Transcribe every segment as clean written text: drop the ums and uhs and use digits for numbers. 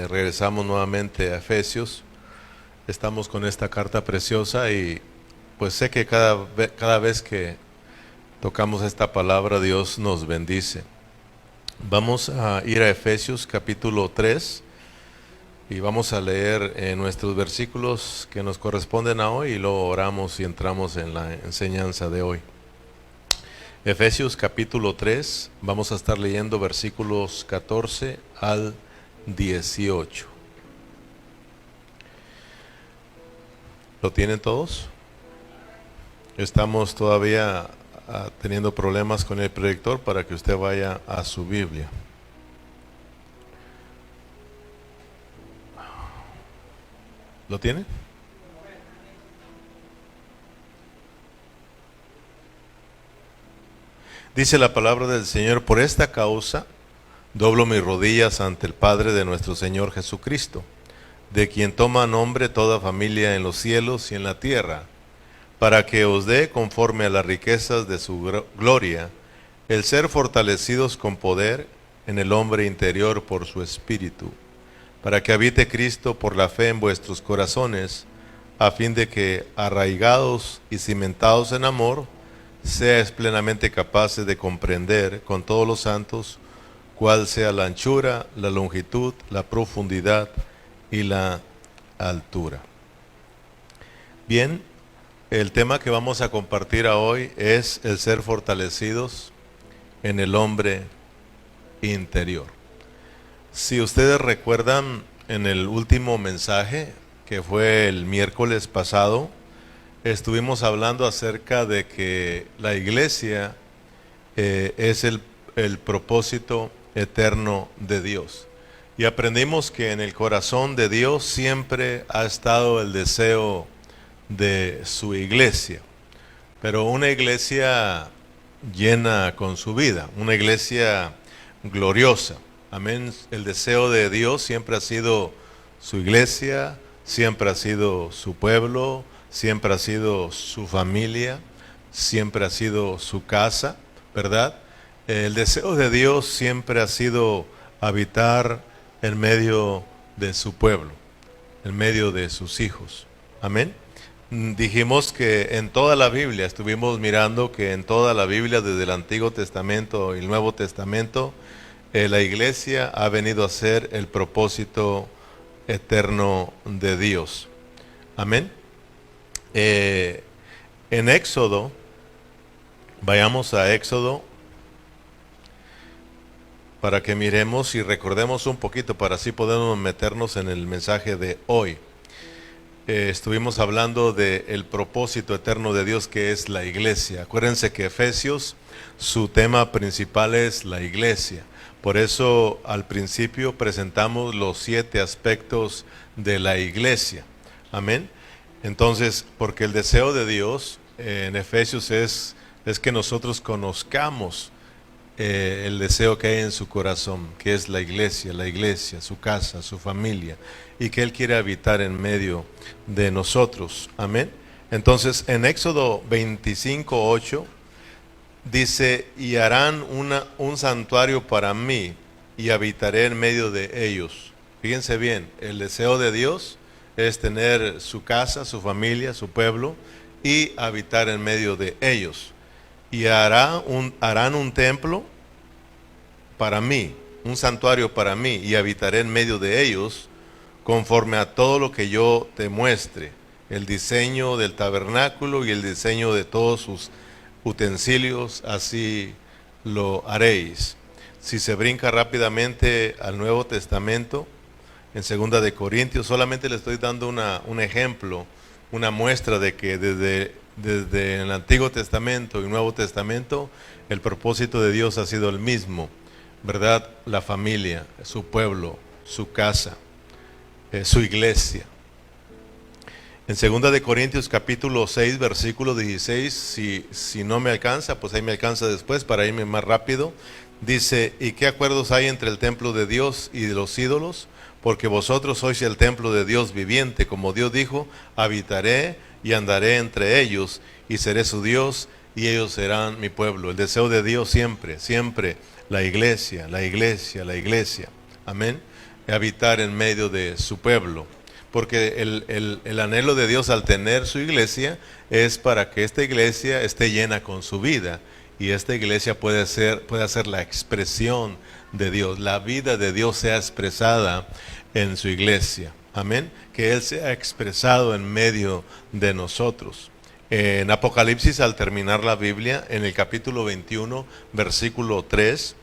regresamos nuevamente a Efesios. Estamos con esta carta preciosa y pues sé que cada vez que tocamos esta palabra Dios nos bendice. Vamos a ir a Efesios capítulo 3 y vamos a leer nuestros versículos que nos corresponden a hoy y luego oramos y entramos en la enseñanza de hoy. Efesios capítulo 3, vamos a estar leyendo versículos 14 al 18. ¿Lo tienen todos? Estamos todavía teniendo problemas con el proyector para que usted vaya a su Biblia. ¿Lo tiene? Dice la palabra del Señor: por esta causa doblo mis rodillas ante el Padre de nuestro Señor Jesucristo, de quien toma nombre toda familia en los cielos y en la tierra, para que os dé, conforme a las riquezas de su gloria, el ser fortalecidos con poder en el hombre interior por su Espíritu, para que habite Cristo por la fe en vuestros corazones, a fin de que, arraigados y cimentados en amor, seáis plenamente capaces de comprender con todos los santos cuál sea la anchura, la longitud, la profundidad y la altura. Bien, el tema que vamos a compartir hoy es el ser fortalecidos en el hombre interior. Si ustedes recuerdan, en el último mensaje, que fue el miércoles pasado, estuvimos hablando acerca de que la iglesia es el propósito eterno de Dios. Y aprendimos que en el corazón de Dios siempre ha estado el deseo de su iglesia, pero una iglesia llena con su vida, una iglesia gloriosa. Amén. El deseo de Dios siempre ha sido su iglesia, siempre ha sido su pueblo, siempre ha sido su familia, siempre ha sido su casa, ¿verdad? El deseo de Dios siempre ha sido habitar en medio de su pueblo, en medio de sus hijos. Amén. Dijimos que en toda la Biblia, estuvimos mirando que en toda la Biblia, desde el Antiguo Testamento y el Nuevo Testamento, la iglesia ha venido a ser el propósito eterno de Dios. Amén. En Éxodo, vayamos a Éxodo para que miremos y recordemos un poquito, para así podemos meternos en el mensaje de hoy. Estuvimos hablando del propósito eterno de Dios, que es la iglesia. Acuérdense que Efesios, su tema principal es la iglesia. Por eso al principio presentamos los 7 aspectos de la iglesia. Amén. Entonces, porque el deseo de Dios en Efesios es que nosotros conozcamos el deseo que hay en su corazón, que es la iglesia, su casa, su familia, y que Él quiere habitar en medio de nosotros. Amén. Entonces, en Éxodo 25:8 dice: y harán un santuario para mí, y habitaré en medio de ellos. Fíjense bien, el deseo de Dios es tener su casa, su familia, su pueblo, y habitar en medio de ellos. Y harán un templo para mí, un santuario para mí, y habitaré en medio de ellos, conforme a todo lo que yo te muestre, el diseño del tabernáculo y el diseño de todos sus utensilios, así lo haréis. Si se brinca rápidamente al Nuevo Testamento, en 2 de Corintios, solamente le estoy dando un ejemplo, una muestra de que desde el Antiguo Testamento y Nuevo Testamento, el propósito de Dios ha sido el mismo, ¿verdad? La familia, su pueblo, su casa, su iglesia. En 2 de Corintios capítulo 6, versículo 16, si no me alcanza, pues ahí me alcanza después para irme más rápido. Dice: ¿y qué acuerdos hay entre el templo de Dios y de los ídolos? Porque vosotros sois el templo de Dios viviente, como Dios dijo: habitaré y andaré entre ellos, y seré su Dios, y ellos serán mi pueblo. El deseo de Dios siempre, siempre, la iglesia, la iglesia, la iglesia. Amén. habitar en medio de su pueblo. Porque el anhelo de Dios al tener su iglesia es para que esta iglesia esté llena con su vida. Y esta iglesia puede ser la expresión de Dios. La vida de Dios sea expresada en su iglesia. Amén. Que Él sea expresado en medio de nosotros. En Apocalipsis, al terminar la Biblia, en el capítulo 21, versículo 3,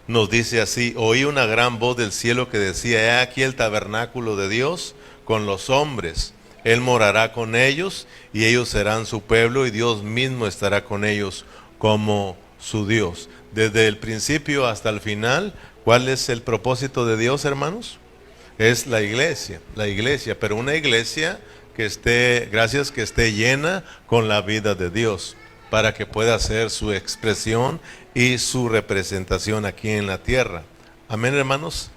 nos dice así: oí una gran voz del cielo que decía: he aquí el tabernáculo de Dios con los hombres. Él morará con ellos y ellos serán su pueblo y Dios mismo estará con ellos como su Dios. Desde el principio hasta el final, ¿cuál es el propósito de Dios, hermanos? Es la iglesia, pero una iglesia que esté llena con la vida de Dios, para que pueda ser su expresión y su representación aquí en la tierra. Amén, hermanos.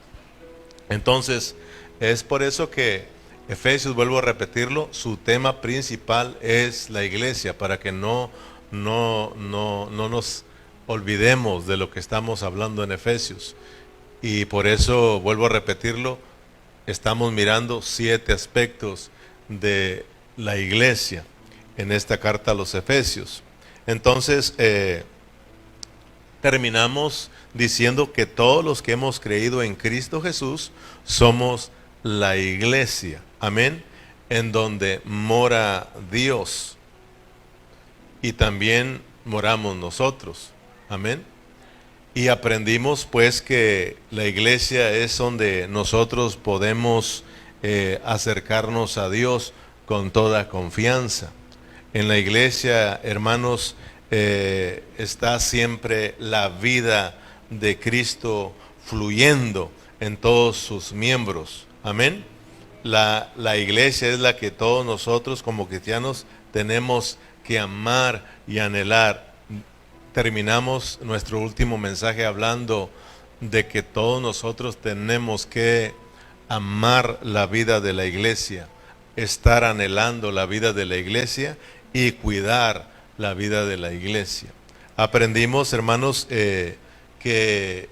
Entonces, es por eso que Efesios, vuelvo a repetirlo, su tema principal es la iglesia, para que no nos olvidemos de lo que estamos hablando en Efesios. Y por eso, vuelvo a repetirlo, estamos mirando 7 aspectos de la iglesia en esta carta a los Efesios. Entonces, terminamos diciendo que todos los que hemos creído en Cristo Jesús somos la iglesia. Amén. En donde mora Dios y también moramos nosotros. Amén. Y aprendimos pues que la iglesia es donde nosotros podemos acercarnos a Dios con toda confianza. En la iglesia, hermanos, está siempre la vida de Cristo fluyendo en todos sus miembros. Amén. La iglesia es la que todos nosotros como cristianos tenemos que amar y anhelar. Terminamos nuestro último mensaje hablando de que todos nosotros tenemos que amar la vida de la iglesia, estar anhelando la vida de la iglesia y cuidar la vida de la iglesia. Aprendimos, hermanos, que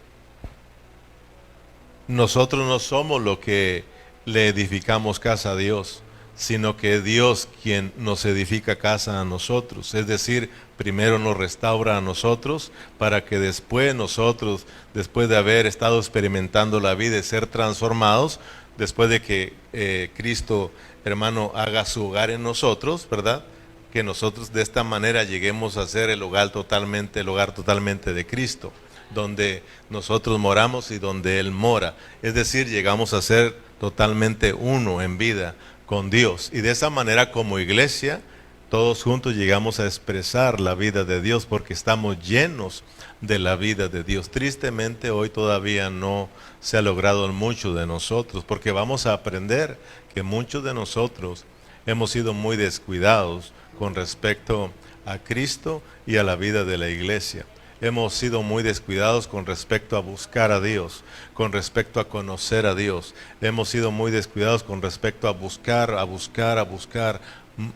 nosotros no somos lo que le edificamos casa a Dios, sino que es Dios quien nos edifica casa a nosotros. Es decir, primero nos restaura a nosotros para que después nosotros, después de haber estado experimentando la vida y ser transformados, después de que Cristo, hermano, haga su hogar en nosotros, ¿verdad? Que nosotros de esta manera lleguemos a ser el hogar totalmente de Cristo, donde nosotros moramos y donde Él mora. Es decir, llegamos a ser totalmente uno en vida con Dios. Y de esa manera, como iglesia, todos juntos llegamos a expresar la vida de Dios, porque estamos llenos de la vida de Dios. Tristemente, hoy todavía no se ha logrado mucho de nosotros, porque vamos a aprender que muchos de nosotros hemos sido muy descuidados con respecto a Cristo y a la vida de la iglesia. Hemos sido muy descuidados con respecto a buscar a Dios, con respecto a conocer a Dios. Hemos sido muy descuidados con respecto a buscar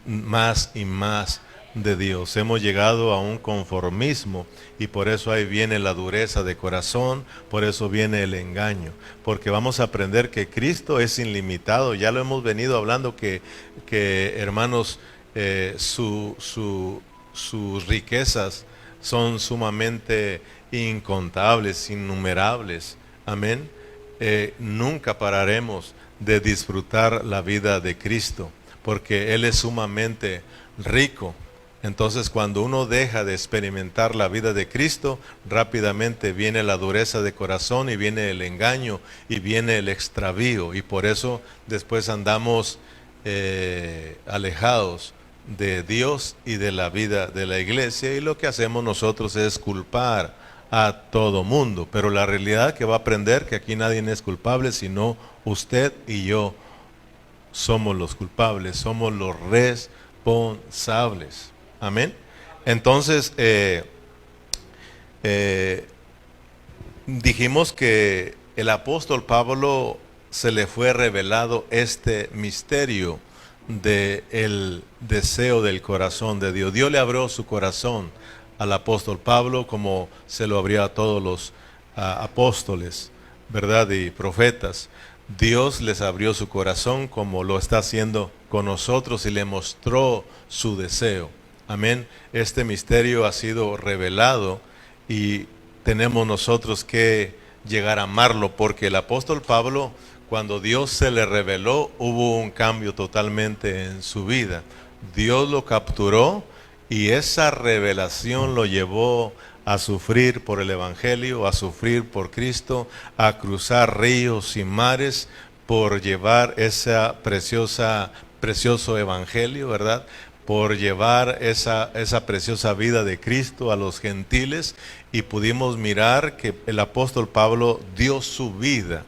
más y más de Dios. Hemos llegado a un conformismo y por eso ahí viene la dureza de corazón, por eso viene el engaño. Porque vamos a aprender que Cristo es ilimitado. Ya lo hemos venido hablando que hermanos, sus riquezas son sumamente incontables, innumerables. Amén. Nunca pararemos de disfrutar la vida de Cristo, porque Él es sumamente rico. Entonces, cuando uno deja de experimentar la vida de Cristo, rápidamente viene la dureza de corazón y viene el engaño y viene el extravío. Y por eso después andamos alejados de Dios y de la vida de la iglesia, y lo que hacemos nosotros es culpar a todo mundo. Pero la realidad que va a aprender que aquí nadie es culpable, sino usted y yo somos los culpables, somos los responsables. Amén. Entonces, dijimos que el apóstol Pablo se le fue revelado este misterio del deseo del corazón de Dios. Dios le abrió su corazón al apóstol Pablo, como se lo abrió a todos los apóstoles ¿verdad? Y profetas. Dios les abrió su corazón como lo está haciendo con nosotros y le mostró su deseo. Amén. Este misterio ha sido revelado y tenemos nosotros que llegar a amarlo, porque el apóstol Pablo, cuando Dios se le reveló, hubo un cambio totalmente en su vida. Dios lo capturó y esa revelación lo llevó a sufrir por el Evangelio, a sufrir por Cristo, a cruzar ríos y mares por llevar esa precioso Evangelio, ¿verdad? Por llevar esa preciosa vida de Cristo a los gentiles, y pudimos mirar que el apóstol Pablo dio su vida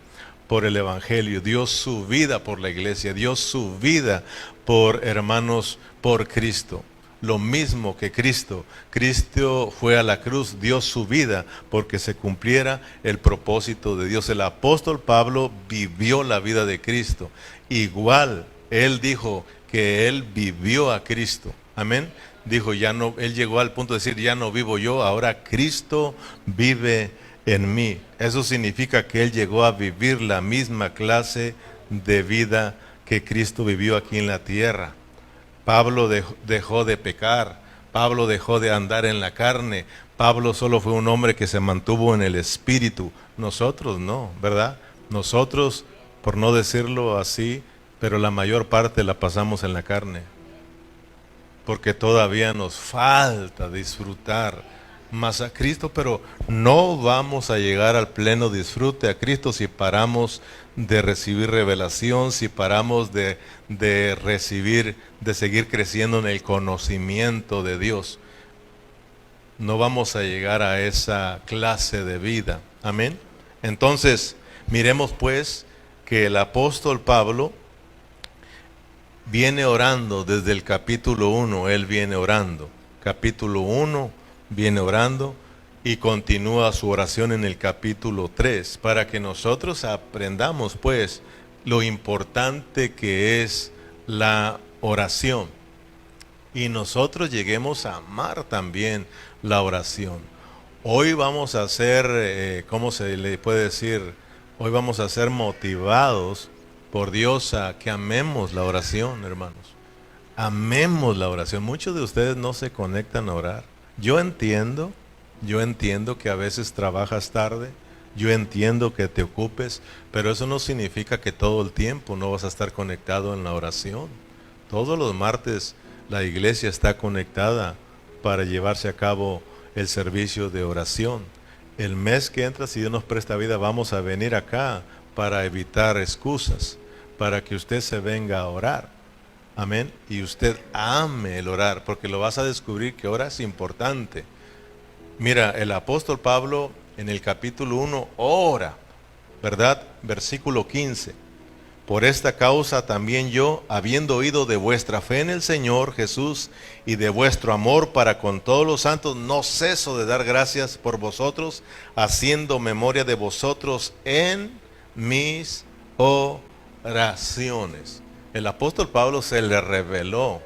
por el Evangelio, dio su vida por la iglesia, dio su vida por hermanos, por Cristo. Lo mismo que Cristo. Cristo fue a la cruz, dio su vida porque se cumpliera el propósito de Dios. El apóstol Pablo vivió la vida de Cristo. Igual, él dijo que él vivió a Cristo. Amén. Dijo, ya no, él llegó al punto de decir, ya no vivo yo, ahora Cristo vive en mí. Eso significa que él llegó a vivir la misma clase de vida que Cristo vivió aquí en la tierra. Pablo dejó de pecar, Pablo dejó de andar en la carne, Pablo solo fue un hombre que se mantuvo en el espíritu. Nosotros no, ¿verdad? Nosotros, por no decirlo así, pero la mayor parte la pasamos en la carne, porque todavía nos falta disfrutar más a Cristo, pero no vamos a llegar al pleno disfrute a Cristo si paramos de recibir revelación, si paramos de recibir, de seguir creciendo en el conocimiento de Dios. No vamos a llegar a esa clase de vida. Amén. Entonces, miremos pues que el apóstol Pablo viene orando desde el capítulo 1, él viene orando. Capítulo 1, viene orando y continúa su oración en el capítulo 3, para que nosotros aprendamos pues lo importante que es la oración y nosotros lleguemos a amar también la oración. Hoy vamos a ser, ¿cómo se le puede decir? Hoy vamos a ser motivados por Dios a que amemos la oración, hermanos. Amemos la oración. Muchos de ustedes no se conectan a orar. Yo entiendo que a veces trabajas tarde, yo entiendo que te ocupes, pero eso no significa que todo el tiempo no vas a estar conectado en la oración. Todos los martes la iglesia está conectada para llevarse a cabo el servicio de oración. El mes que entra, si Dios nos presta vida, vamos a venir acá para evitar excusas, para que usted se venga a orar. Amén. Y usted ame el orar, porque lo vas a descubrir que orar es importante. Mira, el apóstol Pablo en el capítulo 1 ora, ¿verdad? Versículo 15. Por esta causa también yo, habiendo oído de vuestra fe en el Señor Jesús y de vuestro amor para con todos los santos, no ceso de dar gracias por vosotros, haciendo memoria de vosotros en mis oraciones. El apóstol Pablo se le reveló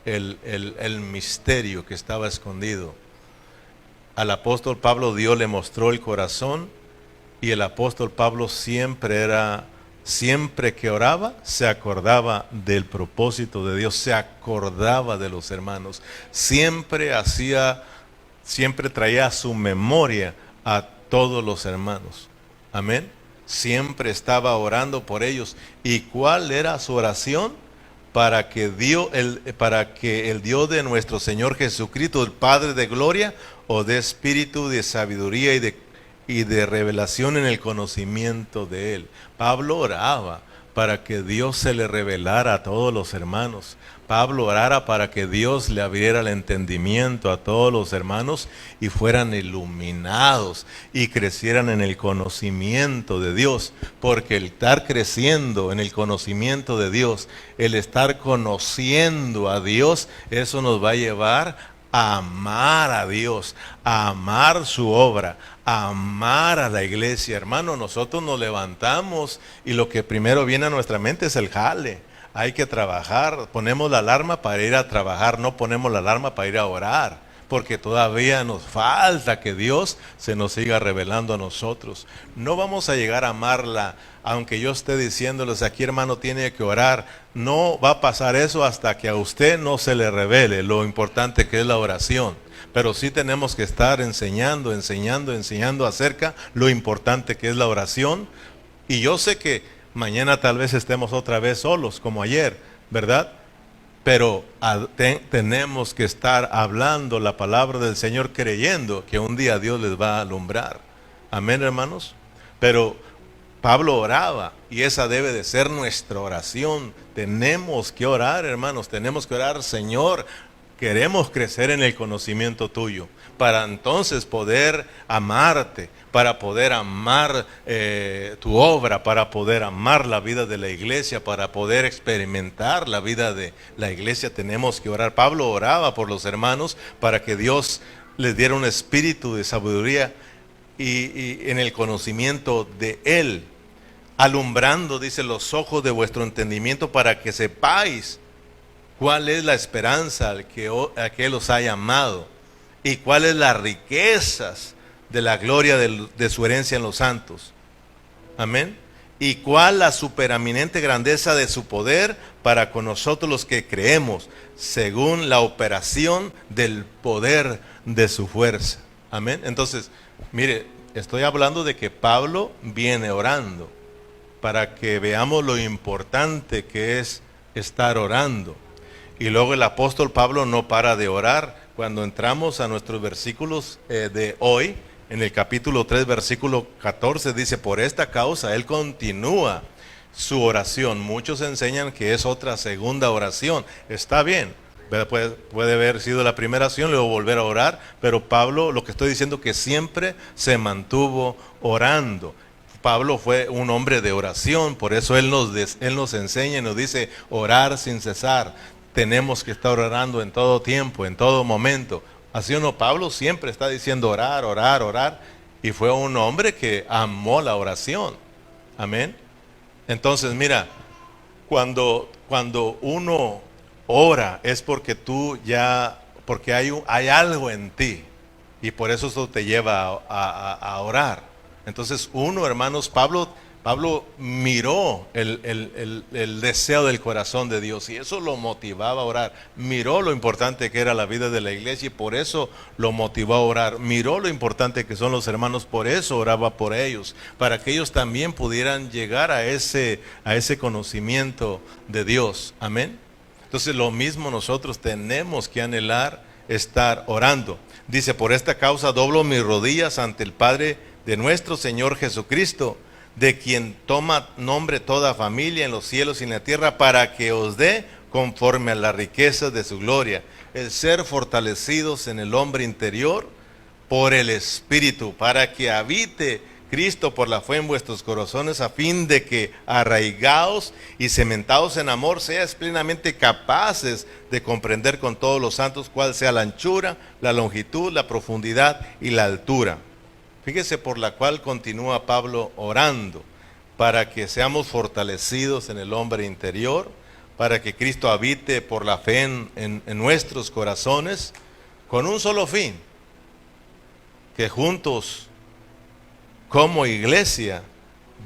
el misterio que estaba escondido. Al apóstol Pablo Dios le mostró el corazón, y el apóstol Pablo siempre que oraba, se acordaba del propósito de Dios, se acordaba de los hermanos, siempre traía a su memoria a todos los hermanos. Amén. Siempre estaba orando por ellos. ¿Y cuál era su oración? Para que el Dios de nuestro Señor Jesucristo, el Padre de gloria, os dé espíritu de sabiduría y de revelación en el conocimiento de Él. Pablo oraba para que Dios se le revelara a todos los hermanos. Pablo orara para que Dios le abriera el entendimiento a todos los hermanos y fueran iluminados y crecieran en el conocimiento de Dios. Porque el estar creciendo en el conocimiento de Dios, el estar conociendo a Dios, eso nos va a llevar a amar a Dios, a amar su obra, a amar a la iglesia. Hermano, nosotros nos levantamos y lo que primero viene a nuestra mente es el jale. Hay que trabajar, ponemos la alarma para ir a trabajar, no ponemos la alarma para ir a orar. porque todavía nos falta que Dios se nos siga revelando a nosotros. No vamos a llegar a amarla, aunque yo esté diciéndoles aquí, hermano, tiene que orar. No va a pasar eso hasta que a usted no se le revele lo importante que es la oración. Pero sí tenemos que estar enseñando acerca lo importante que es la oración. Y yo sé que mañana tal vez estemos otra vez solos, como ayer, ¿verdad? Pero tenemos que estar hablando la palabra del Señor, creyendo que un día Dios les va a alumbrar. Amén, hermanos. Pero Pablo oraba, y esa debe de ser nuestra oración. Tenemos que orar, hermanos, tenemos que orar: Señor, queremos crecer en el conocimiento tuyo, para entonces poder amarte, para poder amar tu obra, para poder amar la vida de la iglesia, para poder experimentar la vida de la iglesia. Tenemos que orar. Pablo oraba por los hermanos para que Dios les diera un espíritu de sabiduría y en el conocimiento de Él, alumbrando, dice, los ojos de vuestro entendimiento, para que sepáis cuál es la esperanza a que Él os ha llamado, y cuáles las riquezas de la gloria de su herencia en los santos. Amén. Y cuál la superaminente grandeza de su poder para con nosotros los que creemos, según la operación del poder de su fuerza. Amén. Entonces, mire, estoy hablando de que Pablo viene orando, para que veamos lo importante que es estar orando. Y luego el apóstol Pablo no para de orar. Cuando entramos a nuestros versículos de hoy, en el capítulo 3, versículo 14, dice: por esta causa él continúa su oración. Muchos enseñan que es otra segunda oración. Está bien, puede haber sido la primera oración, luego volver a orar, pero Pablo, lo que estoy diciendo, que siempre se mantuvo orando. Pablo fue un hombre de oración, por eso él nos enseña y nos dice: orar sin cesar. Tenemos que estar orando en todo tiempo, en todo momento. Así o no, Pablo siempre está diciendo orar, orar, orar. Y fue un hombre que amó la oración. Amén. Entonces, mira, cuando uno ora es porque porque hay algo en ti. Y por eso te lleva a orar. Entonces uno, hermanos, Pablo miró el deseo del corazón de Dios, y eso lo motivaba a orar. Miró lo importante que era la vida de la iglesia, y por eso lo motivó a orar. Miró lo importante que son los hermanos, por eso oraba por ellos, para que ellos también pudieran llegar a ese conocimiento de Dios. Amén. Entonces lo mismo nosotros tenemos que anhelar, estar orando. Dice: por esta causa doblo mis rodillas ante el Padre de nuestro Señor Jesucristo, de quien toma nombre toda familia en los cielos y en la tierra, para que os dé, conforme a las riquezas de su gloria, el ser fortalecidos en el hombre interior por el Espíritu, para que habite Cristo por la fe en vuestros corazones, a fin de que, arraigados y cementados en amor, seáis plenamente capaces de comprender con todos los santos cuál sea la anchura, la longitud, la profundidad y la altura. Fíjese, por la cual continúa Pablo orando, para que seamos fortalecidos en el hombre interior, para que Cristo habite por la fe en nuestros corazones, con un solo fin: que juntos, como iglesia,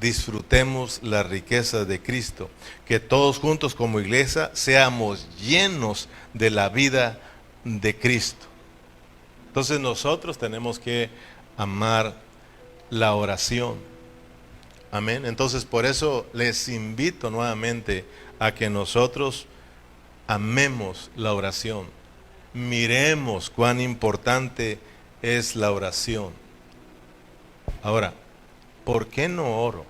disfrutemos las riquezas de Cristo, que todos juntos como iglesia seamos llenos de la vida de Cristo. Entonces nosotros tenemos que amar la oración. Amén. Entonces, por eso les invito nuevamente a que nosotros amemos la oración. Miremos cuán importante es la oración. Ahora, ¿por qué no oro?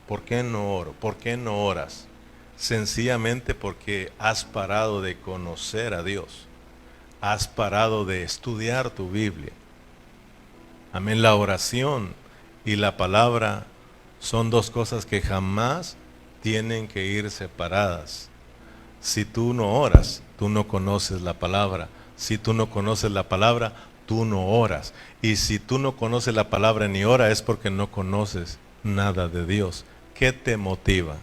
¿Por qué no oro? ¿Por qué no oras? Sencillamente porque has parado de conocer a Dios. Has parado de estudiar tu Biblia. Amén. La oración y la palabra son dos cosas que jamás tienen que ir separadas. Si tú no oras, tú no conoces la palabra. Si tú no conoces la palabra, tú no oras. Y si tú no conoces la palabra ni oras, es porque no conoces nada de Dios. ¿Qué te motiva?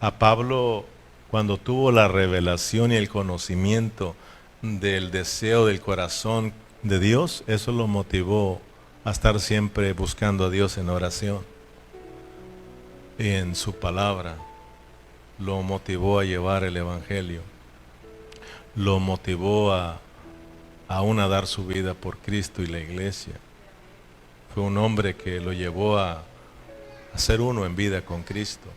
A Pablo, cuando tuvo la revelación y el conocimiento del deseo del corazón de Dios, eso lo motivó a estar siempre buscando a Dios en oración y en su palabra. Lo motivó a llevar el evangelio, lo motivó a aún a dar su vida por Cristo y la iglesia. Fue un hombre que lo llevó a ser uno en vida con Cristo.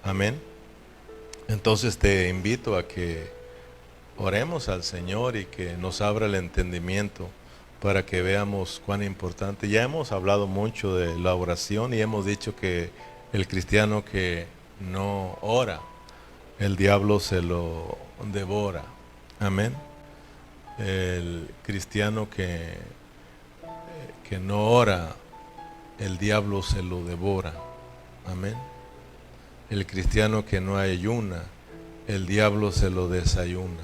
Amén. Entonces te invito a que oremos al Señor y que nos abra el entendimiento para que veamos cuán importante. Ya hemos hablado mucho de la oración y hemos dicho que el cristiano que no ora, el diablo se lo devora. Amén. El cristiano que no ora, el diablo se lo devora. Amén. El cristiano que no ayuna, el diablo se lo desayuna.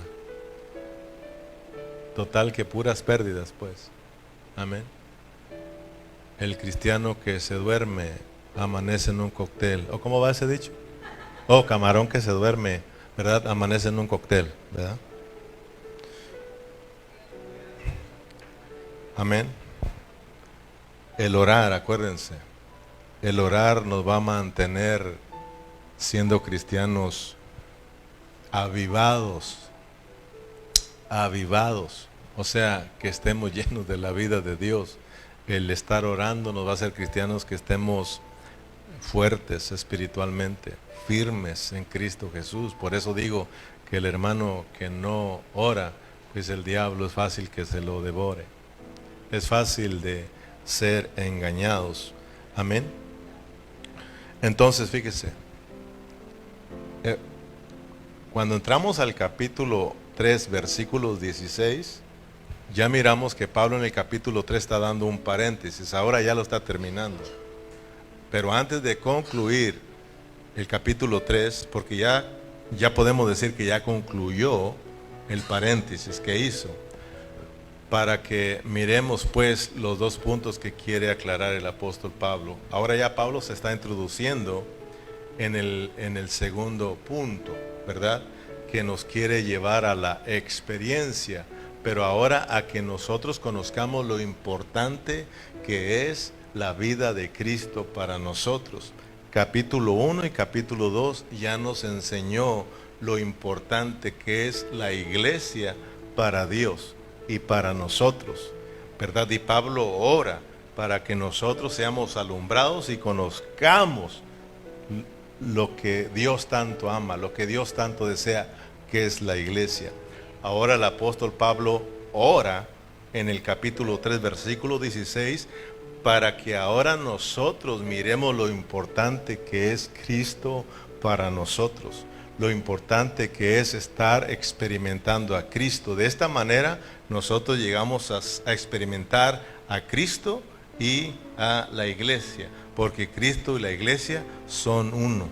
Total que puras pérdidas, pues. Amén. El cristiano que se duerme, amanece en un cóctel. ¿O cómo va ese dicho? Oh, camarón que se duerme, ¿verdad? Amanece en un cóctel, ¿verdad? Amén. El orar, acuérdense, el orar nos va a mantener siendo cristianos avivados, o sea, que estemos llenos de la vida de Dios. El estar orando nos va a hacer cristianos que estemos fuertes espiritualmente, firmes en Cristo Jesús. Por eso digo que el hermano que no ora, pues el diablo es fácil que se lo devore. Es fácil de ser engañados. Amén. Entonces, fíjese, cuando entramos al capítulo 3, versículos 16, ya miramos que Pablo en el capítulo 3 está dando un paréntesis, ahora ya lo está terminando. Pero antes de concluir el capítulo 3, porque ya podemos decir que ya concluyó el paréntesis que hizo, para que miremos pues los dos puntos que quiere aclarar el apóstol Pablo. Ahora ya Pablo se está introduciendo en el segundo punto, ¿verdad? Que nos quiere llevar a la experiencia, pero ahora a que nosotros conozcamos lo importante que es la vida de Cristo para nosotros. Capítulo 1 y capítulo 2 ya nos enseñó lo importante que es la iglesia para Dios y para nosotros, ¿verdad? Y Pablo ora para que nosotros seamos alumbrados y conozcamos lo que Dios tanto ama, lo que Dios tanto desea, que es la iglesia. Ahora el apóstol Pablo ora en el capítulo 3, versículo 16, para que ahora nosotros miremos lo importante que es Cristo para nosotros, lo importante que es estar experimentando a Cristo. De esta manera nosotros llegamos a experimentar a Cristo y a la iglesia, porque Cristo y la iglesia son uno.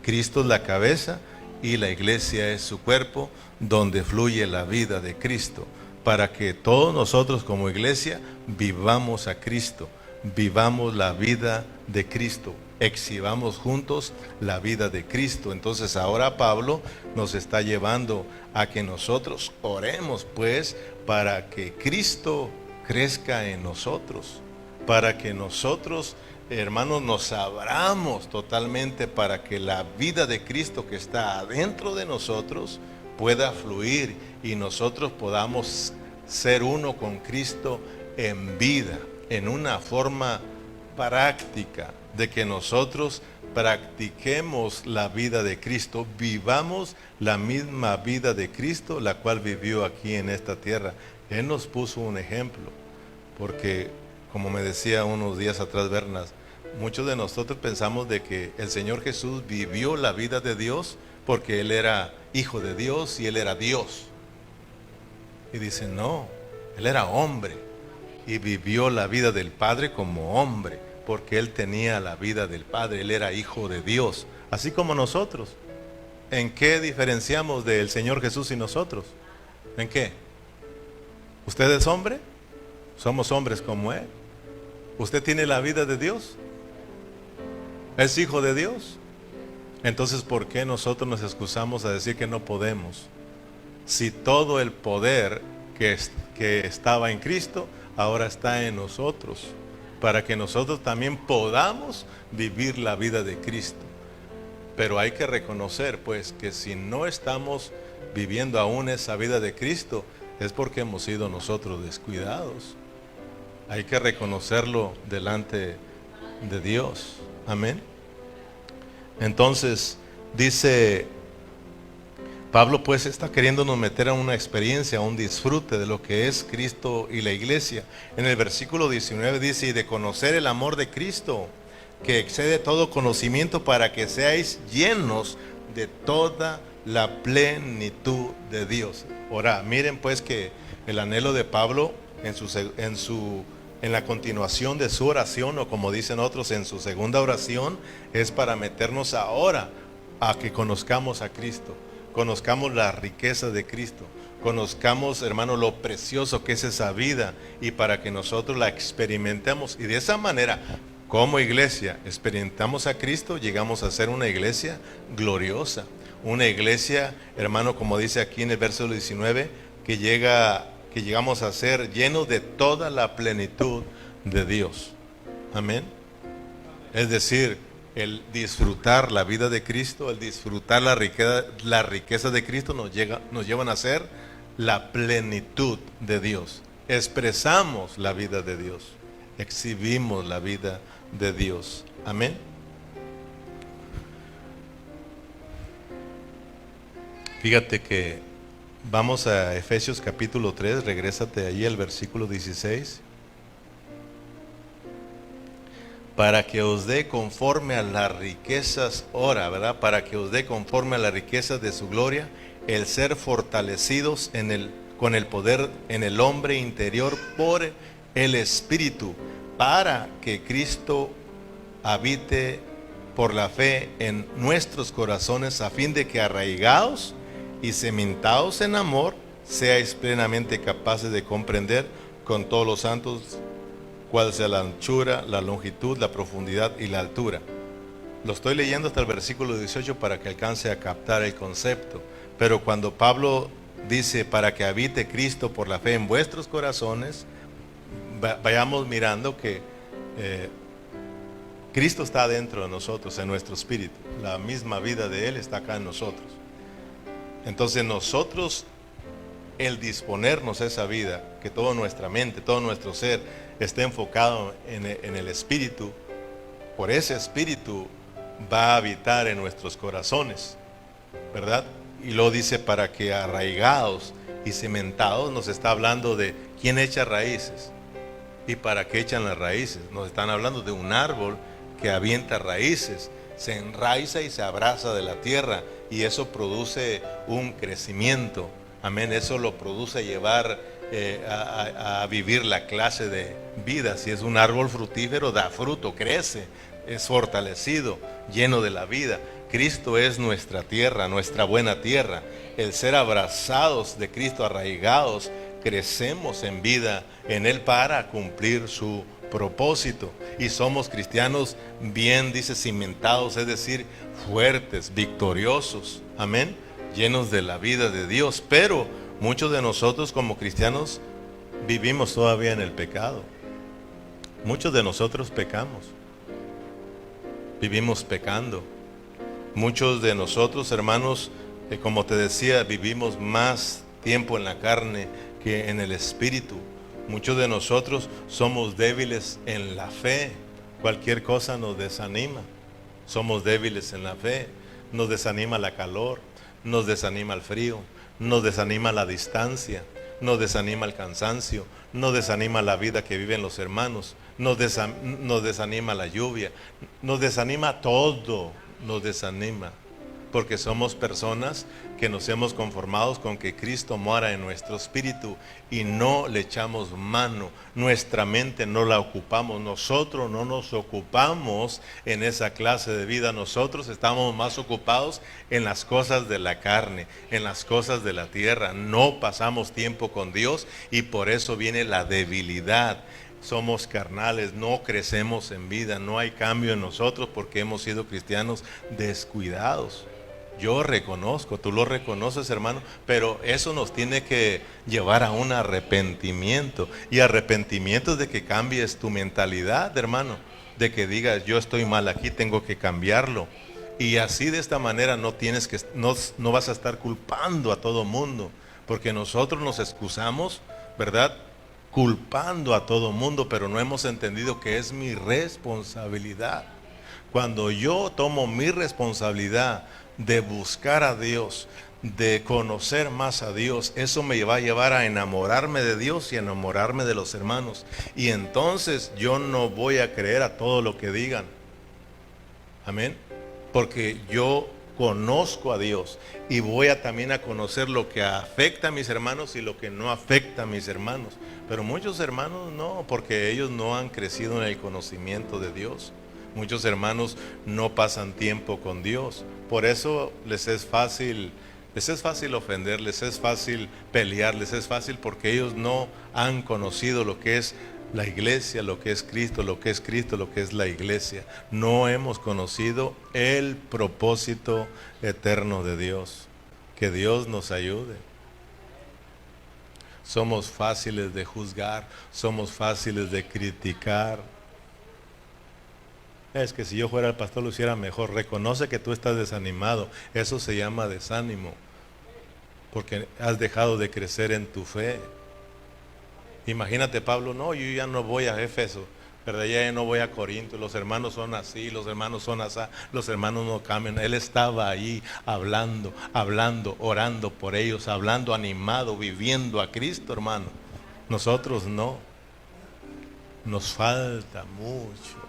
Cristo es la cabeza y la iglesia es su cuerpo, donde fluye la vida de Cristo, para que todos nosotros como iglesia vivamos a Cristo, vivamos la vida de Cristo, exhibamos juntos la vida de Cristo. Entonces ahora Pablo nos está llevando a que nosotros oremos pues para que Cristo crezca en nosotros, para que nosotros, hermanos, nos abramos totalmente para que la vida de Cristo que está adentro de nosotros pueda fluir y nosotros podamos ser uno con Cristo en vida, en una forma práctica, de que nosotros practiquemos la vida de Cristo, vivamos la misma vida de Cristo, la cual vivió aquí en esta tierra. Él nos puso un ejemplo, porque como me decía unos días atrás Bernas, muchos de nosotros pensamos de que el Señor Jesús vivió la vida de Dios porque Él era hijo de Dios y Él era Dios. Y dicen, no, Él era hombre y vivió la vida del Padre como hombre, porque Él tenía la vida del Padre, Él era hijo de Dios, así como nosotros. ¿En qué diferenciamos del Señor Jesús y nosotros? ¿En qué? ¿Usted es hombre? Somos hombres como Él. ¿Usted tiene la vida de Dios? ¿Es hijo de Dios? Entonces, ¿por qué nosotros nos excusamos a decir que no podemos? si todo el poder que estaba en Cristo ahora está en nosotros, para que nosotros también podamos vivir la vida de Cristo? Pero hay que reconocer pues que si no estamos viviendo aún esa vida de Cristo, es porque hemos sido nosotros descuidados. Hay que reconocerlo delante de Dios. Amén. Entonces dice Pablo, pues está queriéndonos meter a una experiencia, a un disfrute de lo que es Cristo y la iglesia. En el versículo 19 dice: y de conocer el amor de Cristo, que excede todo conocimiento, para que seáis llenos de toda la plenitud de Dios. Ahora, miren pues que el anhelo de Pablo en la continuación de su oración, o como dicen otros, en su segunda oración, es para meternos ahora a que conozcamos a Cristo, conozcamos la riqueza de Cristo, conozcamos, hermano, lo precioso que es esa vida, y para que nosotros la experimentemos, y de esa manera, como iglesia, experimentamos a Cristo, llegamos a ser una iglesia gloriosa, una iglesia, hermano, como dice aquí en el verso 19, que llegamos a ser llenos de toda la plenitud de Dios. Amén. Es decir, el disfrutar la vida de Cristo, el disfrutar la riqueza de Cristo nos llevan a ser la plenitud de Dios. Expresamos la vida de Dios, exhibimos la vida de Dios. Amén. Fíjate que vamos a Efesios capítulo 3, regrésate ahí al versículo 16. Para que os dé conforme a las riquezas, ora, ¿verdad? Para que os dé conforme a las riquezas de su gloria, el ser fortalecidos con el poder en el hombre interior por el Espíritu, para que Cristo habite por la fe en nuestros corazones, a fin de que arraigados y cimentados en amor, seáis plenamente capaces de comprender con todos los santos cuál sea la anchura, la longitud, la profundidad y la altura. Lo estoy leyendo hasta el versículo 18 para que alcance a captar el concepto. Pero cuando Pablo dice para que habite Cristo por la fe en vuestros corazones, vayamos mirando que Cristo está dentro de nosotros, en nuestro espíritu. La misma vida de Él está acá en nosotros. Entonces nosotros, el disponernos a esa vida, que toda nuestra mente, todo nuestro ser esté enfocado en el Espíritu, por ese Espíritu va a habitar en nuestros corazones, ¿verdad? Y lo dice para que arraigados y cimentados, nos está hablando de quién echa raíces y para qué echan las raíces. Nos están hablando de un árbol que avienta raíces, se enraiza y se abraza de la tierra, y eso produce un crecimiento. Amén. Eso lo produce llevar a vivir la clase de vida. Si es un árbol fructífero, da fruto, crece, es fortalecido, lleno de la vida. Cristo es nuestra tierra, nuestra buena tierra. El ser abrazados de Cristo, arraigados, crecemos en vida en Él para cumplir su propósito. Y somos cristianos bien, dice, cimentados, es decir, fuertes, victoriosos. Amén. Llenos de la vida de Dios. Pero muchos de nosotros como cristianos vivimos todavía en el pecado. Muchos de nosotros pecamos. Vivimos pecando. Muchos de nosotros, hermanos, como te decía, vivimos más tiempo en la carne que en el espíritu. Muchos de nosotros somos débiles en la fe. Cualquier cosa nos desanima. Somos débiles en la fe. Nos desanima la calor, nos desanima el frío, nos desanima la distancia, nos desanima el cansancio, nos desanima la vida que viven los hermanos, nos desanima la lluvia, nos desanima todo, nos desanima, porque somos personas que nos hemos conformado con que Cristo mora en nuestro espíritu y no le echamos mano, nuestra mente no la ocupamos, nosotros no nos ocupamos en esa clase de vida, nosotros estamos más ocupados en las cosas de la carne, en las cosas de la tierra, no pasamos tiempo con Dios y por eso viene la debilidad. Somos carnales, no crecemos en vida, no hay cambio en nosotros porque hemos sido cristianos descuidados. Yo reconozco, tú lo reconoces, hermano, pero eso nos tiene que llevar a un arrepentimiento. Y arrepentimiento de que cambies tu mentalidad, hermano, de que digas, yo estoy mal aquí, tengo que cambiarlo. Y así de esta manera no vas a estar culpando a todo mundo, porque nosotros nos excusamos, ¿verdad? Culpando a todo mundo, pero no hemos entendido que es mi responsabilidad. Cuando yo tomo mi responsabilidad de buscar a Dios, de conocer más a Dios, eso me va a llevar a enamorarme de Dios y enamorarme de los hermanos. Y entonces yo no voy a creer a todo lo que digan. Amén. Porque yo conozco a Dios y voy a también a conocer lo que afecta a mis hermanos y lo que no afecta a mis hermanos. Pero muchos hermanos no, porque ellos no han crecido en el conocimiento de Dios. Muchos hermanos no pasan tiempo con Dios. Por eso les es fácil ofender, les es fácil pelear, les es fácil porque ellos no han conocido lo que es la iglesia, lo que es Cristo, lo que es Cristo, lo que es la iglesia. No hemos conocido el propósito eterno de Dios. Que Dios nos ayude. Somos fáciles de juzgar, somos fáciles de criticar. Es que si yo fuera el pastor lo hiciera mejor. Reconoce que tú estás desanimado. Eso se llama desánimo, porque has dejado de crecer en tu fe. Imagínate Pablo, no, yo ya no voy a Éfeso, ¿verdad? Ya no voy a Corinto, los hermanos son así, los hermanos son así, los hermanos no cambian. Él estaba ahí hablando, orando por ellos, hablando animado, viviendo a Cristo, hermano. Nosotros no, nos falta mucho.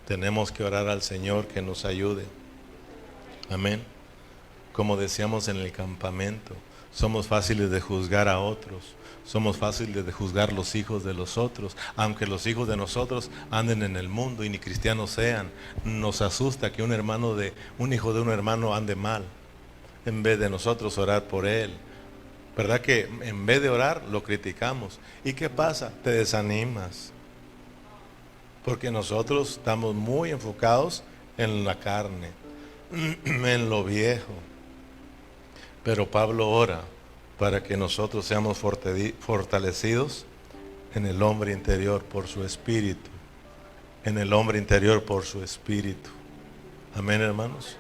Tenemos que orar al Señor que nos ayude. Amén. Como decíamos en el campamento, somos fáciles de juzgar a otros. Somos fáciles de juzgar los hijos de los otros, aunque los hijos de nosotros anden en el mundo y ni cristianos sean. Nos asusta que un hijo de un hermano ande mal, en vez de nosotros orar por él. ¿Verdad que en vez de orar lo criticamos? ¿Y qué pasa? Te desanimas. Porque nosotros estamos muy enfocados en la carne, en lo viejo. Pero Pablo ora para que nosotros seamos fortalecidos en el hombre interior por su espíritu. En el hombre interior por su espíritu. Amén, hermanos.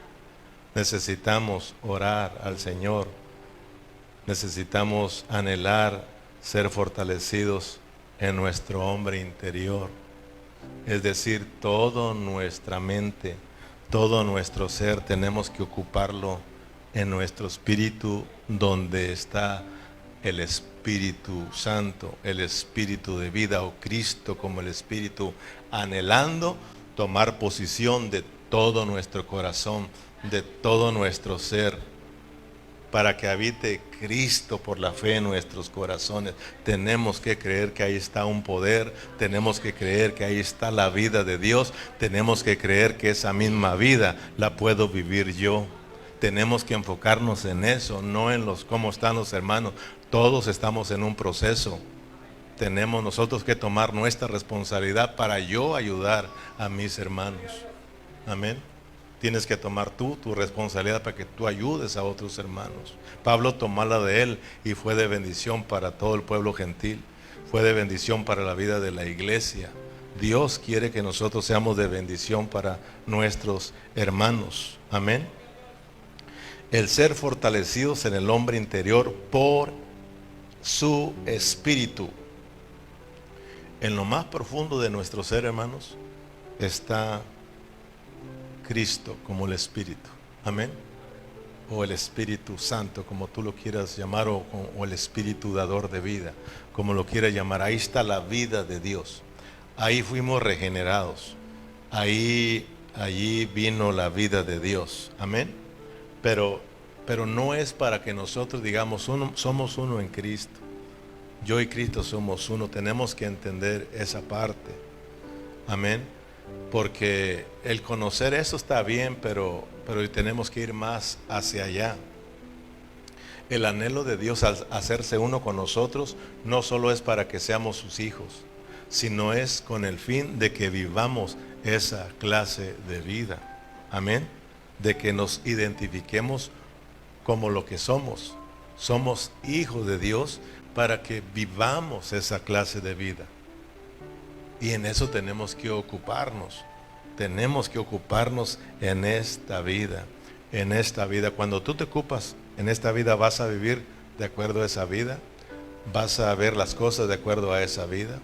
Necesitamos orar al Señor. Necesitamos anhelar ser fortalecidos en nuestro hombre interior. Es decir, toda nuestra mente, todo nuestro ser tenemos que ocuparlo en nuestro espíritu, donde está el Espíritu Santo, el Espíritu de vida, o Cristo como el Espíritu, anhelando tomar posición de todo nuestro corazón, de todo nuestro ser, para que habite Cristo por la fe en nuestros corazones. Tenemos que creer que ahí está un poder, tenemos que creer que ahí está la vida de Dios, tenemos que creer que esa misma vida la puedo vivir yo. Tenemos que enfocarnos en eso, no en cómo están los hermanos. Todos estamos en un proceso. Tenemos nosotros que tomar nuestra responsabilidad para yo ayudar a mis hermanos. Amén. Tienes que tomar tu responsabilidad para que tú ayudes a otros hermanos. Pablo tomó la de él y fue de bendición para todo el pueblo gentil. Fue de bendición para la vida de la iglesia. Dios quiere que nosotros seamos de bendición para nuestros hermanos. Amén. El ser fortalecidos en el hombre interior por su espíritu. En lo más profundo de nuestro ser, hermanos, está Cristo como el Espíritu. Amén. O el Espíritu Santo, como tú lo quieras llamar, o el Espíritu dador de vida, como lo quieras llamar. Ahí está la vida de Dios. Ahí fuimos regenerados. Allí vino la vida de Dios. Amén. Pero no es para que nosotros digamos somos uno en Cristo. Yo y Cristo somos uno. Tenemos que entender esa parte. Amén. Porque el conocer eso está bien, pero tenemos que ir más hacia allá. El anhelo de Dios al hacerse uno con nosotros no solo es para que seamos sus hijos, sino es con el fin de que vivamos esa clase de vida. Amén. de que nos identifiquemos como lo que somos. Somos hijos de Dios para que vivamos esa clase de vida. Y en eso tenemos que ocuparnos. Tenemos que ocuparnos en esta vida. En esta vida. Cuando tú te ocupas en esta vida, vas a vivir de acuerdo a esa vida. Vas a ver las cosas de acuerdo a esa vida.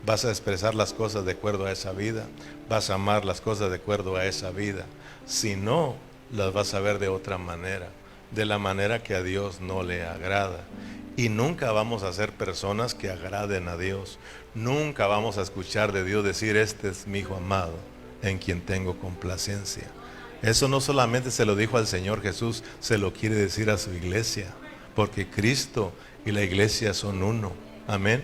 Vas a expresar las cosas de acuerdo a esa vida. Vas a amar las cosas de acuerdo a esa vida. Si no, las vas a ver de otra manera. De la manera que a Dios no le agrada. Y nunca vamos a ser personas que agraden a Dios. Nunca vamos a escuchar de Dios decir: este es mi hijo amado, en quien tengo complacencia. Eso no solamente se lo dijo al Señor Jesús, se lo quiere decir a su iglesia. Porque Cristo y la iglesia son uno. Amén.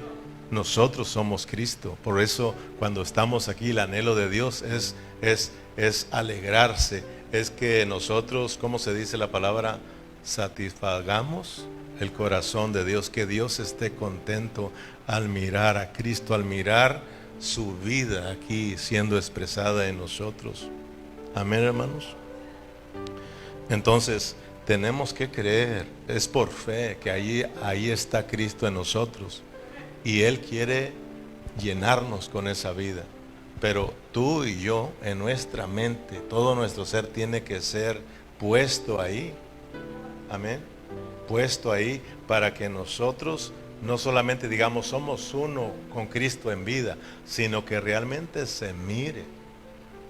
Nosotros somos Cristo. Por eso cuando estamos aquí, el anhelo de Dios es alegrarse. Es que nosotros, ¿cómo se dice la palabra? Satisfagamos el corazón de Dios. Que Dios esté contento al mirar a Cristo, al mirar su vida aquí siendo expresada en nosotros. Amén, hermanos. Entonces tenemos que creer, es por fe que ahí está Cristo en nosotros. Y Él quiere llenarnos con esa vida. Pero tú y yo, en nuestra mente, todo nuestro ser tiene que ser puesto ahí. Amén. Puesto ahí para que nosotros no solamente digamos somos uno con Cristo en vida, sino que realmente se mire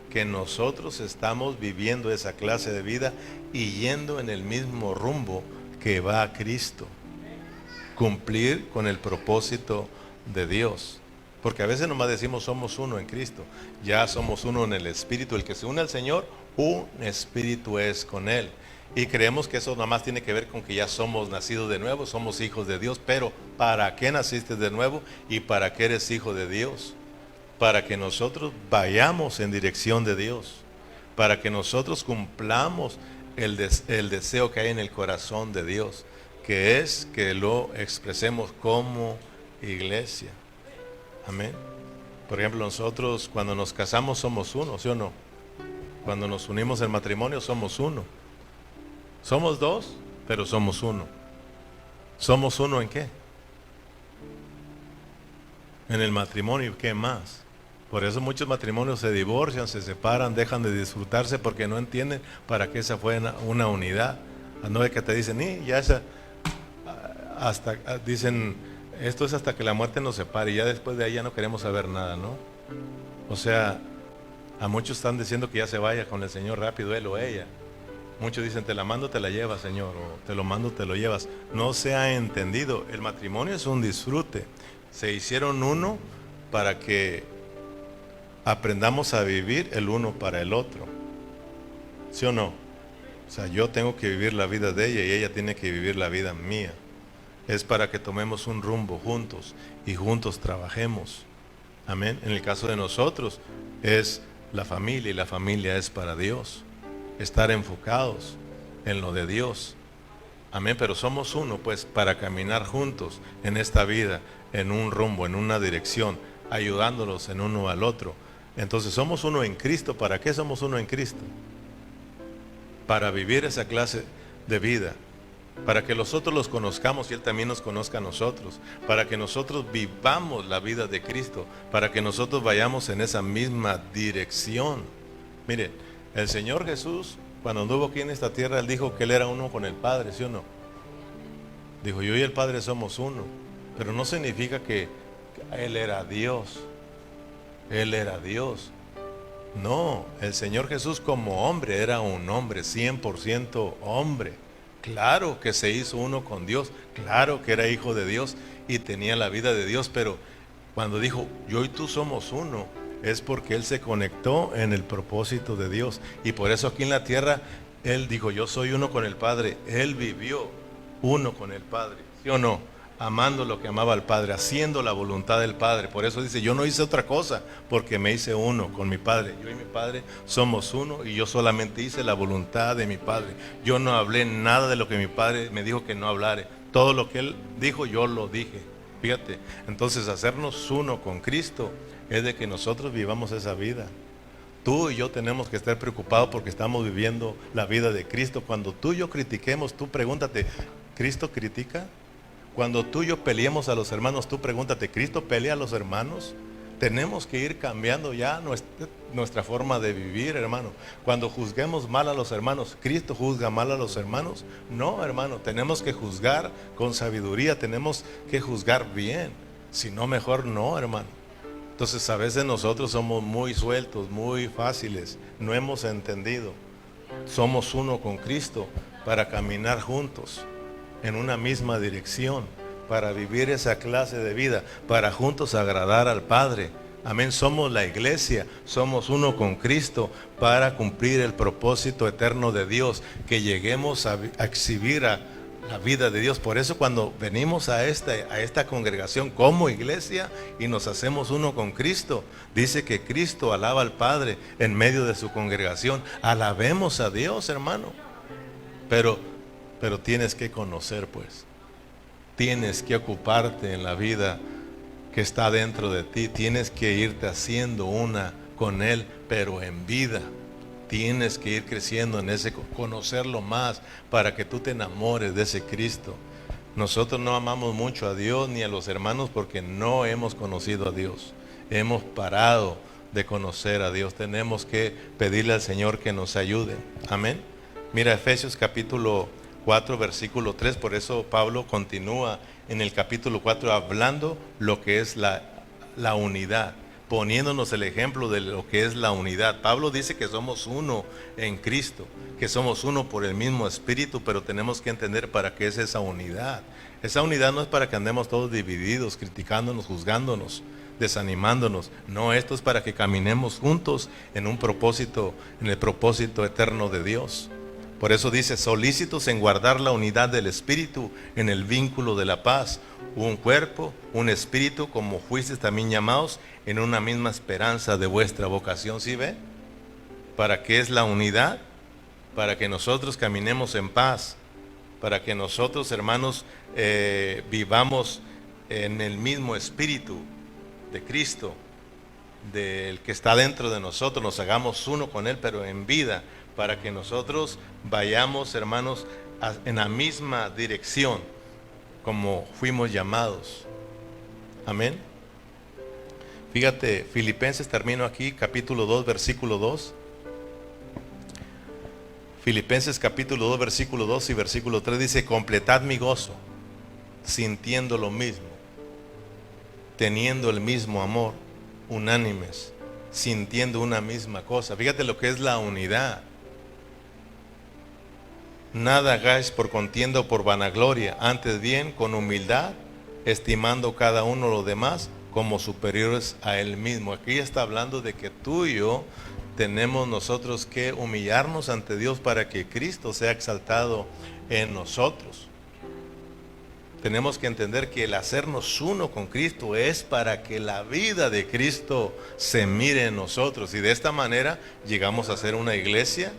que nosotros estamos viviendo esa clase de vida y yendo en el mismo rumbo que va a Cristo. Cumplir con el propósito de Dios. Porque a veces nomás decimos somos uno en Cristo. Ya somos uno en el Espíritu. El que se une al Señor, un Espíritu es con Él. Y creemos que eso nada más tiene que ver con que ya somos nacidos de nuevo, somos hijos de Dios. Pero ¿para qué naciste de nuevo? ¿Y para qué eres hijo de Dios? Para que nosotros vayamos en dirección de Dios. Para que nosotros cumplamos el deseo que hay en el corazón de Dios, que es que lo expresemos como iglesia. Amén. Por ejemplo, nosotros cuando nos casamos somos uno, ¿sí o no? Cuando nos unimos en matrimonio somos uno. Somos dos, pero somos uno. ¿Somos uno en qué? En el matrimonio. ¿Qué más? Por eso muchos matrimonios se divorcian, se separan, dejan de disfrutarse porque no entienden para qué esa fue una unidad. No es que te dicen, ya esa, hasta dicen, esto es hasta que la muerte nos separe y ya después de ahí ya no queremos saber nada, ¿no? O sea, a muchos están diciendo que ya se vaya con el Señor rápido, él o ella. Muchos dicen, te la mando, te la llevas, Señor, o te lo mando, te lo llevas. No se ha entendido. El matrimonio es un disfrute. Se hicieron uno para que aprendamos a vivir el uno para el otro. ¿Sí o no? O sea, yo tengo que vivir la vida de ella y ella tiene que vivir la vida mía. Es para que tomemos un rumbo juntos y juntos trabajemos. Amén. En el caso de nosotros es la familia y la familia es para Dios. Estar enfocados en lo de Dios. Amén. Pero somos uno pues para caminar juntos en esta vida, en un rumbo, en una dirección, ayudándolos en uno al otro. Entonces somos uno en Cristo. ¿Para qué somos uno en Cristo? Para vivir esa clase de vida. Para que nosotros los conozcamos y Él también nos conozca a nosotros. Para que nosotros vivamos la vida de Cristo. Para que nosotros vayamos en esa misma dirección. Miren, el Señor Jesús, cuando anduvo aquí en esta tierra, Él dijo que Él era uno con el Padre, ¿sí o no? Dijo, yo y el Padre somos uno. Pero no significa que Él era Dios. Él era Dios. No, el Señor Jesús como hombre era un hombre, 100% hombre. Claro que se hizo uno con Dios, claro que era hijo de Dios y tenía la vida de Dios, pero cuando dijo, yo y tú somos uno, es porque Él se conectó en el propósito de Dios. Y por eso aquí en la tierra, Él dijo, yo soy uno con el Padre. Él vivió uno con el Padre, ¿sí o no? Amando lo que amaba al Padre, haciendo la voluntad del Padre. Por eso dice, yo no hice otra cosa, porque me hice uno con mi Padre. Yo y mi Padre somos uno y yo solamente hice la voluntad de mi Padre. Yo no hablé nada de lo que mi Padre me dijo que no hablare. Todo lo que Él dijo, yo lo dije. Fíjate, entonces hacernos uno con Cristo es de que nosotros vivamos esa vida. Tú y yo tenemos que estar preocupados porque estamos viviendo la vida de Cristo. Cuando tú y yo critiquemos, tú pregúntate, ¿Cristo critica? Cuando tú y yo peleemos a los hermanos, tú pregúntate, ¿Cristo pelea a los hermanos? Tenemos que ir cambiando ya nuestra forma de vivir, hermano. Cuando juzguemos mal a los hermanos, ¿Cristo juzga mal a los hermanos? No, hermano, tenemos que juzgar con sabiduría, tenemos que juzgar bien. Si no, mejor no, hermano. Entonces a veces nosotros somos muy sueltos, muy fáciles, no hemos entendido. Somos uno con Cristo para caminar juntos en una misma dirección, para vivir esa clase de vida, para juntos agradar al Padre. Amén, somos la iglesia, somos uno con Cristo para cumplir el propósito eterno de Dios, que lleguemos a exhibir a la vida de Dios. Por eso cuando venimos a esta congregación como iglesia y nos hacemos uno con Cristo, dice que Cristo alaba al Padre en medio de su congregación. Alabemos a Dios, hermano. Pero tienes que conocer, pues. Tienes que ocuparte en la vida que está dentro de ti. Tienes que irte haciendo una con Él, pero en vida. Tienes que ir creciendo en ese, conocerlo más para que tú te enamores de ese Cristo. Nosotros no amamos mucho a Dios ni a los hermanos porque no hemos conocido a Dios. Hemos parado de conocer a Dios. Tenemos que pedirle al Señor que nos ayude. Amén. Mira Efesios capítulo 4 versículo 3, por eso Pablo continúa en el capítulo 4 hablando lo que es la unidad, poniéndonos el ejemplo de lo que es la unidad. Pablo dice que somos uno en Cristo, que somos uno por el mismo Espíritu, pero tenemos que entender para qué es esa unidad. Esa unidad no es para que andemos todos divididos, criticándonos, juzgándonos, desanimándonos. No, esto es para que caminemos juntos en un propósito, en el propósito eterno de Dios. Por eso dice, solícitos en guardar la unidad del Espíritu en el vínculo de la paz. Un cuerpo, un espíritu, como fuisteis también llamados, en una misma esperanza de vuestra vocación. ¿Sí ve? ¿Para qué es la unidad? Para que nosotros caminemos en paz. Para que nosotros, hermanos, vivamos en el mismo espíritu de Cristo, del que está dentro de nosotros, nos hagamos uno con Él, pero en vida, para que nosotros vayamos, hermanos, en la misma dirección como fuimos llamados. Amén. Fíjate, Filipenses, termino aquí, capítulo 2, versículo 2. Filipenses capítulo 2, versículo 2 y versículo 3 dice, completad mi gozo, sintiendo lo mismo, teniendo el mismo amor, unánimes, sintiendo una misma cosa. Fíjate lo que es la unidad. Nada hagáis por contienda o por vanagloria, antes bien con humildad, estimando cada uno los demás como superiores a él mismo. Aquí está hablando de que tú y yo tenemos nosotros que humillarnos ante Dios para que Cristo sea exaltado en nosotros. Tenemos que entender que el hacernos uno con Cristo es para que la vida de Cristo se mire en nosotros, y de esta manera llegamos a ser una iglesia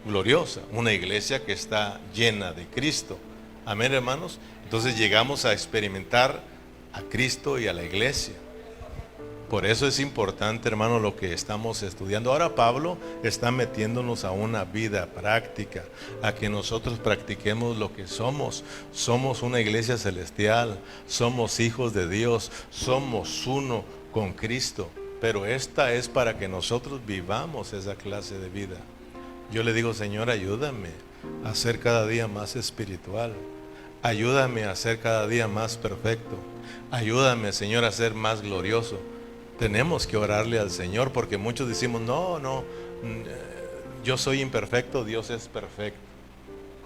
gloriosa, una iglesia que está llena de Cristo. Amén, hermanos. Entonces llegamos a experimentar a Cristo y a la iglesia. Por eso es importante, hermano, lo que estamos estudiando. Ahora Pablo está metiéndonos a una vida práctica, a que nosotros practiquemos lo que somos. Somos una iglesia celestial, somos hijos de Dios, somos uno con Cristo. Pero esta es para que nosotros vivamos esa clase de vida. Yo le digo, Señor, ayúdame a ser cada día más espiritual. Ayúdame a ser cada día más perfecto. Ayúdame, Señor, a ser más glorioso. Tenemos que orarle al Señor, porque muchos decimos, no, yo soy imperfecto, Dios es perfecto.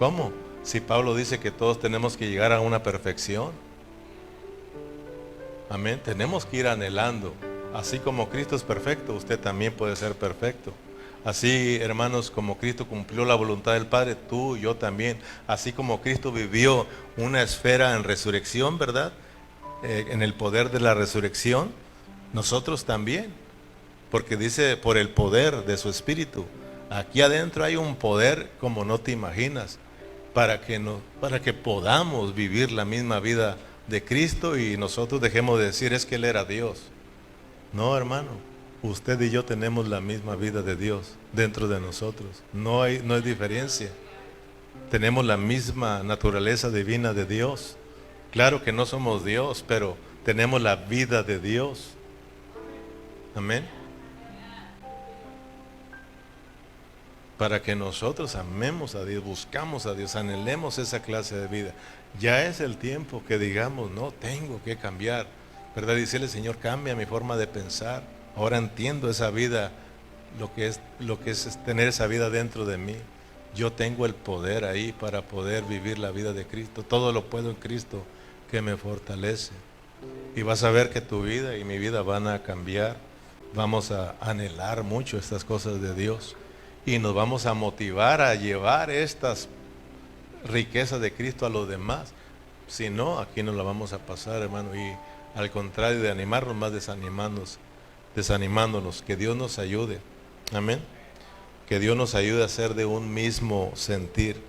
¿Cómo? Si Pablo dice que todos tenemos que llegar a una perfección. Amén. Tenemos que ir anhelando. Así como Cristo es perfecto, usted también puede ser perfecto. Así, hermanos, como Cristo cumplió la voluntad del Padre, tú y yo también. Así como Cristo vivió una esfera en resurrección, ¿verdad? En el poder de la resurrección, nosotros también. Porque dice, por el poder de su Espíritu. Aquí adentro hay un poder como no te imaginas, para que podamos vivir la misma vida de Cristo y nosotros dejemos de decir, es que Él era Dios. No, hermano. Usted y yo tenemos la misma vida de Dios dentro de nosotros. No hay diferencia. Tenemos la misma naturaleza divina de Dios. Claro que no somos Dios, pero tenemos la vida de Dios. Amén. Para que nosotros amemos a Dios, buscamos a Dios, anhelemos esa clase de vida. Ya es el tiempo que digamos, no, tengo que cambiar, ¿verdad? Decirle, Señor, cambia mi forma de pensar. Ahora entiendo esa vida, lo que es tener esa vida dentro de mí. Yo tengo el poder ahí para poder vivir la vida de Cristo. Todo lo puedo en Cristo que me fortalece. Y vas a ver que tu vida y mi vida van a cambiar. Vamos a anhelar mucho estas cosas de Dios. Y nos vamos a motivar a llevar estas riquezas de Cristo a los demás. Si no, aquí nos la vamos a pasar, hermano. Y al contrario de animarnos, más desanimándonos. Que Dios nos ayude. Amén. Que Dios nos ayude a ser de un mismo sentir.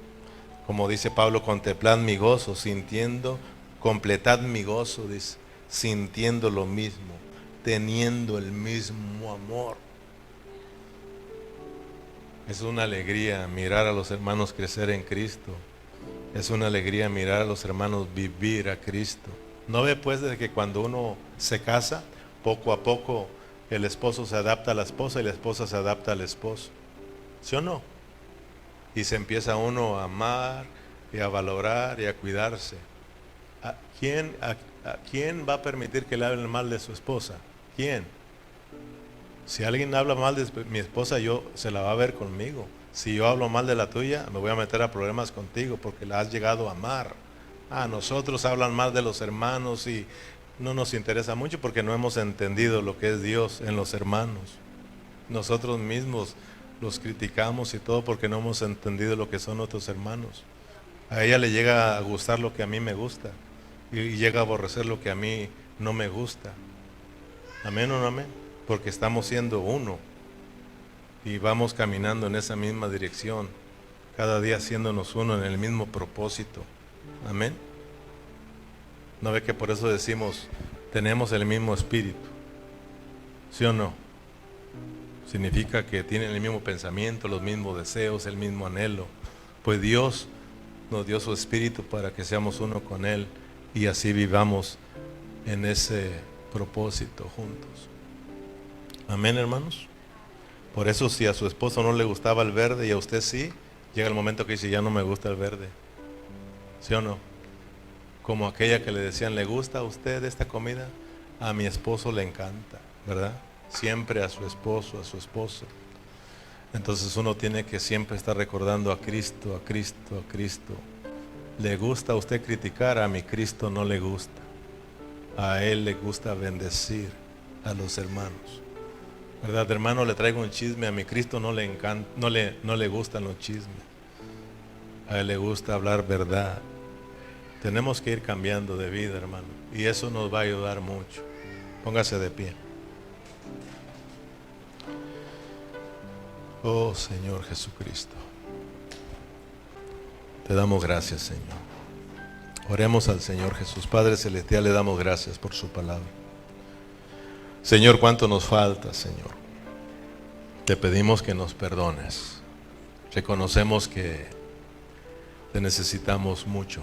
Como dice Pablo, contemplad mi gozo, sintiendo, completad mi gozo, dice, sintiendo lo mismo, teniendo el mismo amor. Es una alegría mirar a los hermanos crecer en Cristo. Es una alegría mirar a los hermanos vivir a Cristo. ¿No ve pues de que cuando uno se casa, poco a poco el esposo se adapta a la esposa y la esposa se adapta al esposo? ¿Sí o no? Y se empieza uno a amar y a valorar y a cuidarse. ¿A quién va a permitir que le hablen mal de su esposa? ¿Quién? Si alguien habla mal de mi esposa, se la va a ver conmigo. Si yo hablo mal de la tuya, me voy a meter a problemas contigo porque la has llegado a amar. Nosotros hablan mal de los hermanos y no nos interesa mucho porque no hemos entendido lo que es Dios en los hermanos. Nosotros mismos los criticamos y todo porque no hemos entendido lo que son otros hermanos. A ella le llega a gustar lo que a mí me gusta y llega a aborrecer lo que a mí no me gusta. ¿Amén o no amén? Porque estamos siendo uno y vamos caminando en esa misma dirección, cada día haciéndonos uno en el mismo propósito. Amén. ¿No ve que por eso decimos, tenemos el mismo espíritu? ¿Sí o no? Significa que tienen el mismo pensamiento, los mismos deseos, el mismo anhelo. Pues Dios nos dio su espíritu para que seamos uno con Él y así vivamos en ese propósito juntos. Amén, hermanos. Por eso si a su esposo no le gustaba el verde y a usted sí, llega el momento que dice, ya no me gusta el verde. ¿Sí o no? Como aquella que le decían, ¿le gusta a usted esta comida? A mi esposo le encanta, ¿verdad? Siempre a su esposo, a su esposa. Entonces uno tiene que siempre estar recordando a Cristo, a Cristo, a Cristo. ¿Le gusta a usted criticar? A mi Cristo no le gusta. A Él le gusta bendecir a los hermanos. ¿Verdad, hermano? Le traigo un chisme, a mi Cristo no le encanta, no le gustan los chismes. A Él le gusta hablar verdad. Tenemos que ir cambiando de vida, hermano, y eso nos va a ayudar mucho. Póngase de pie. Oh Señor Jesucristo, te damos gracias, Señor. Oremos al Señor Jesús. Padre Celestial, le damos gracias por su palabra. Señor, cuánto nos falta, Señor. Te pedimos que nos perdones. Reconocemos que te necesitamos mucho.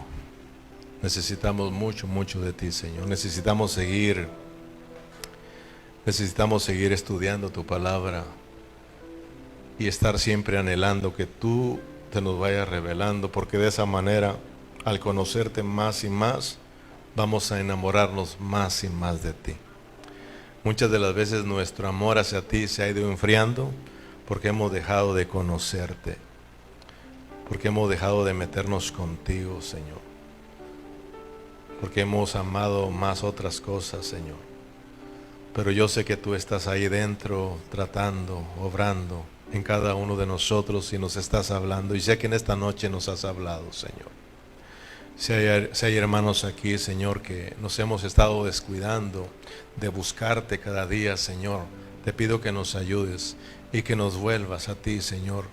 Necesitamos mucho, mucho de ti, Señor. Necesitamos seguir estudiando tu palabra y estar siempre anhelando que tú te nos vayas revelando, porque de esa manera, al conocerte más y más, vamos a enamorarnos más y más de ti. Muchas de las veces nuestro amor hacia ti se ha ido enfriando porque hemos dejado de conocerte, porque hemos dejado de meternos contigo, Señor, porque hemos amado más otras cosas, Señor. Pero yo sé que tú estás ahí dentro, tratando, obrando en cada uno de nosotros y nos estás hablando. Y sé que en esta noche nos has hablado, Señor. Si hay hermanos aquí, Señor, que nos hemos estado descuidando de buscarte cada día, Señor, te pido que nos ayudes y que nos vuelvas a ti, Señor,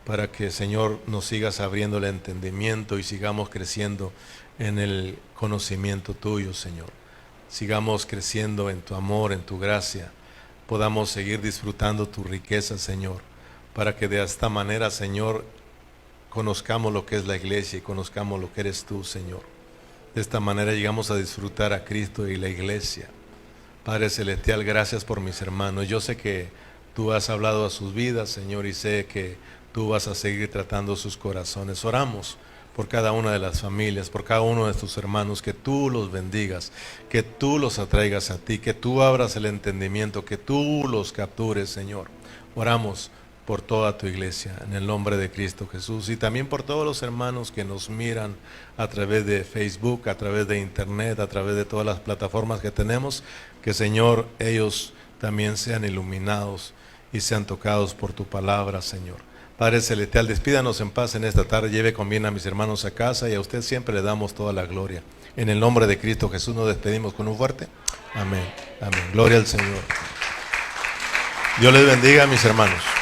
para que, Señor, nos sigas abriendo el entendimiento y sigamos creciendo en el conocimiento tuyo, Señor. Sigamos creciendo en tu amor, en tu gracia, podamos seguir disfrutando tu riqueza, Señor, para que de esta manera, Señor, conozcamos lo que es la iglesia y conozcamos lo que eres tú, Señor. De esta manera llegamos a disfrutar a Cristo y la iglesia. Padre Celestial, gracias por mis hermanos. Yo sé que tú has hablado a sus vidas, Señor, y sé que tú vas a seguir tratando sus corazones. Oramos por cada una de las familias, por cada uno de tus hermanos, que tú los bendigas, que tú los atraigas a ti, que tú abras el entendimiento, que tú los captures, Señor. Oramos por toda tu iglesia, en el nombre de Cristo Jesús, y también por todos los hermanos que nos miran a través de Facebook, a través de Internet, a través de todas las plataformas que tenemos, que, Señor, ellos también sean iluminados y sean tocados por tu palabra, Señor. Padre Celestial, despídanos en paz en esta tarde, lleve con bien a mis hermanos a casa, y a usted siempre le damos toda la gloria. En el nombre de Cristo Jesús nos despedimos con un fuerte amén. Amén. Gloria al Señor. Dios les bendiga, mis hermanos.